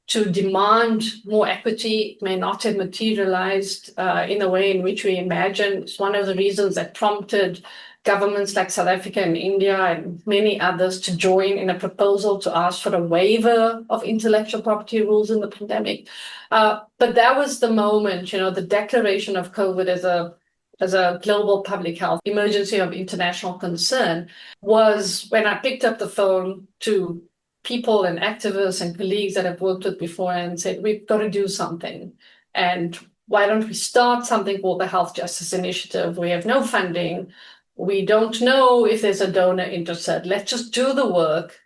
to demand more equity. It may not have materialized in the way in which we imagine. It's one of the reasons that prompted governments like South Africa and India and many others to join in a proposal to ask for a waiver of intellectual property rules in the pandemic. But that was the moment, the declaration of COVID as a global public health emergency of international concern was when I picked up the phone to people and activists and colleagues that I've worked with before and said, we've got to do something. And why don't we start something called the Health Justice Initiative? We have no funding. We don't know if there's a donor interested. Let's just do the work,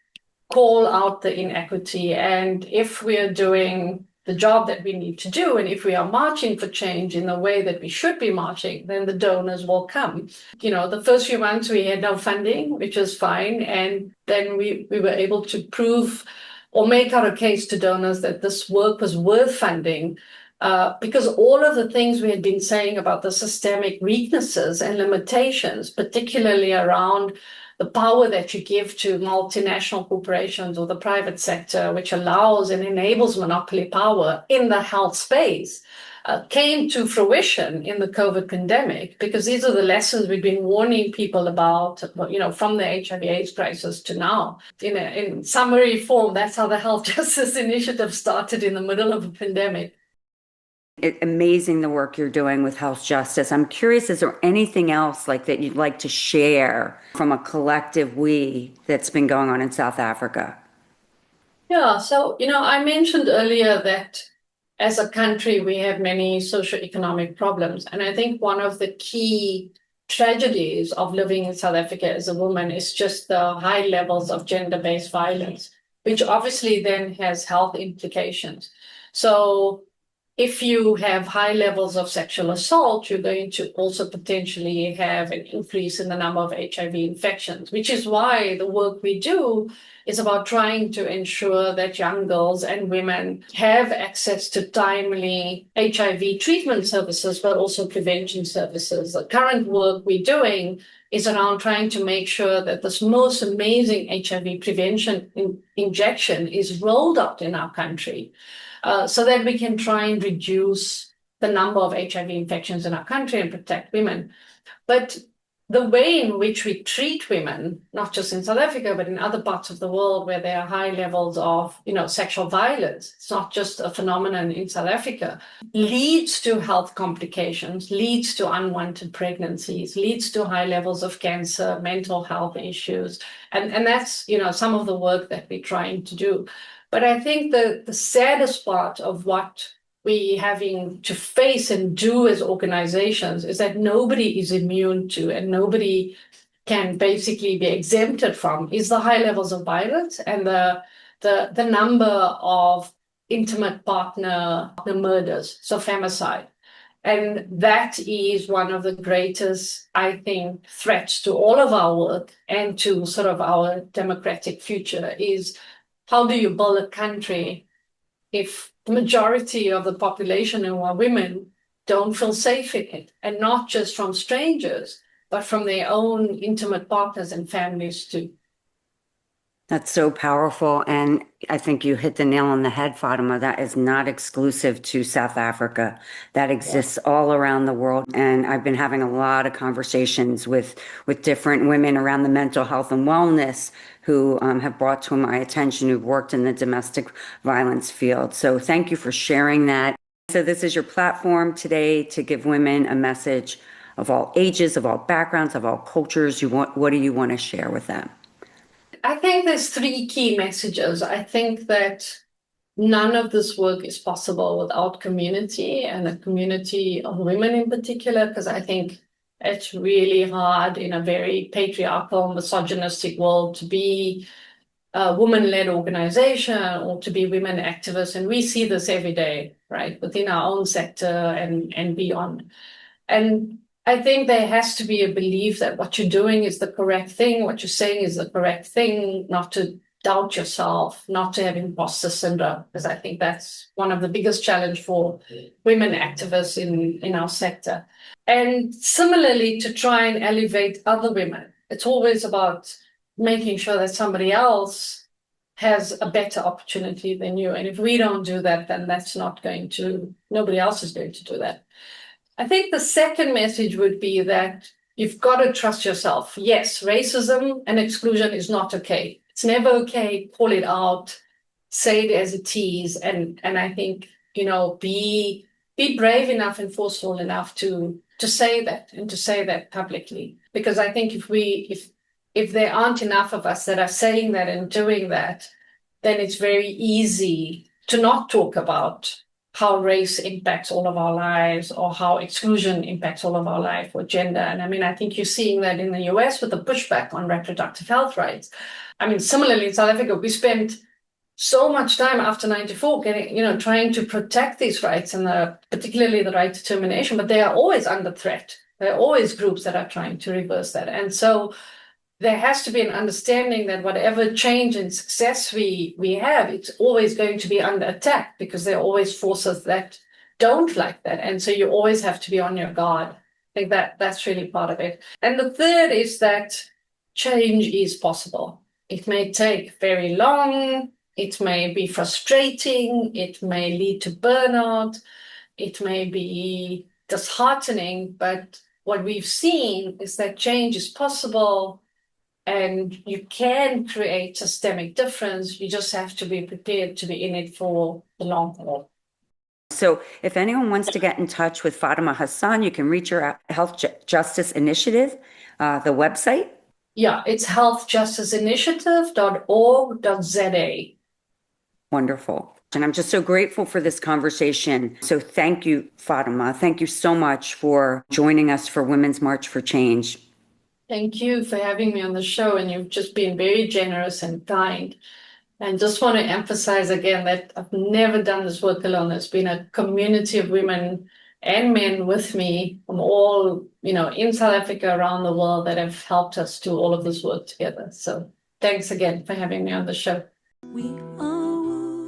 call out the inequity. And if we are doing the job that we need to do, and if we are marching for change in the way that we should be marching, then the donors will come. The first few months we had no funding, which is fine. And then we were able to prove or make out a case to donors that this work was worth funding, because all of the things we had been saying about the systemic weaknesses and limitations, particularly around the power that you give to multinational corporations or the private sector, which allows and enables monopoly power in the health space, came to fruition in the COVID pandemic, because these are the lessons we've been warning people about, from the HIV/AIDS crisis to now. In summary form, that's how the Health Justice Initiative started in the middle of a pandemic. Amazing the work you're doing with health justice. I'm curious, is there anything else like that you'd like to share from a collective we that's been going on in South Africa? Yeah, so, I mentioned earlier that as a country, we have many socioeconomic problems. And I think one of the key tragedies of living in South Africa as a woman is just the high levels of gender-based violence, which obviously then has health implications. So if you have high levels of sexual assault, you're going to also potentially have an increase in the number of HIV infections, which is why the work we do is about trying to ensure that young girls and women have access to timely HIV treatment services, but also prevention services. The current work we're doing is around trying to make sure that this most amazing HIV prevention injection is rolled out in our country. So that we can try and reduce the number of HIV infections in our country and protect women. But the way in which we treat women, not just in South Africa, but in other parts of the world where there are high levels of, sexual violence, it's not just a phenomenon in South Africa, leads to health complications, leads to unwanted pregnancies, leads to high levels of cancer, mental health issues. And that's, some of the work that we're trying to do. But I think the saddest part of what we're having to face and do as organizations is that nobody is immune to and nobody can basically be exempted from is the high levels of violence and the number of intimate partner murders, so femicide. And that is one of the greatest, I think, threats to all of our work and to sort of our democratic future is how do you build a country if the majority of the population who are women don't feel safe in it, and not just from strangers, but from their own intimate partners and families too. That's so powerful. And I think you hit the nail on the head, Fatima. That is not exclusive to South Africa. That exists all around the world. And I've been having a lot of conversations with different women around the mental health and wellness who have brought to my attention, who've worked in the domestic violence field. So thank you for sharing that. So this is your platform today to give women a message of all ages, of all backgrounds, of all cultures. What do you want to share with them? I think there's three key messages. I think that none of this work is possible without community and a community of women in particular, because I think it's really hard in a very patriarchal, misogynistic world to be a woman-led organization or to be women activists. And we see this every day, right, within our own sector and beyond. And I think there has to be a belief that what you're doing is the correct thing, what you're saying is the correct thing, not to doubt yourself, not to have imposter syndrome, because I think that's one of the biggest challenge for women activists in our sector. And similarly, to try and elevate other women. It's always about making sure that somebody else has a better opportunity than you. And if we don't do that, then nobody else is going to do that. I think the second message would be that you've got to trust yourself. Yes, racism and exclusion is not okay. It's never okay. Call it out, say it as it is, and I think be brave enough and forceful enough to say that and to say that publicly. Because I think if there aren't enough of us that are saying that and doing that, then it's very easy to not talk about how race impacts all of our lives or how exclusion impacts all of our life or gender. And I mean, I think you're seeing that in the US with the pushback on reproductive health rights. I mean, similarly in South Africa, we spent so much time after 94 trying to protect these rights and particularly the right to termination, but they are always under threat. There are always groups that are trying to reverse that. And so there has to be an understanding that whatever change and success we have, it's always going to be under attack because there are always forces that don't like that. And so you always have to be on your guard. I think that's really part of it. And the third is that change is possible. It may take very long. It may be frustrating. It may lead to burnout. It may be disheartening. But what we've seen is that change is possible. And you can create systemic difference. You just have to be prepared to be in it for the long haul. So if anyone wants to get in touch with Fatima Hassan, you can reach her at Health Justice Initiative, the website. Yeah, it's healthjusticeinitiative.org.za. Wonderful. And I'm just so grateful for this conversation. So thank you, Fatima. Thank you so much for joining us for Women's March for Change. Thank you for having me on the show, and you've just been very generous and kind. And just want to emphasize again that I've never done this work alone. There's been a community of women and men with me from all, in South Africa, around the world, that have helped us do all of this work together. So thanks again for having me on the show.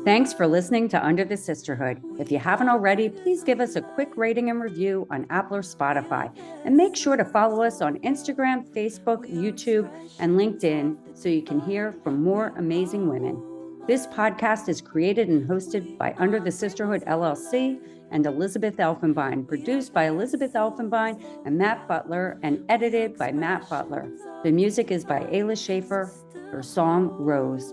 Thanks for listening to Under the Sisterhood. If you haven't already, please give us a quick rating and review on Apple or Spotify. And make sure to follow us on Instagram, Facebook, YouTube, and LinkedIn so you can hear from more amazing women. This podcast is created and hosted by Under the Sisterhood LLC and Elizabeth Elfenbein, produced by Elizabeth Elfenbein and Matt Butler, and edited by Matt Butler. The music is by Ayla Schaefer. Her song, Rose.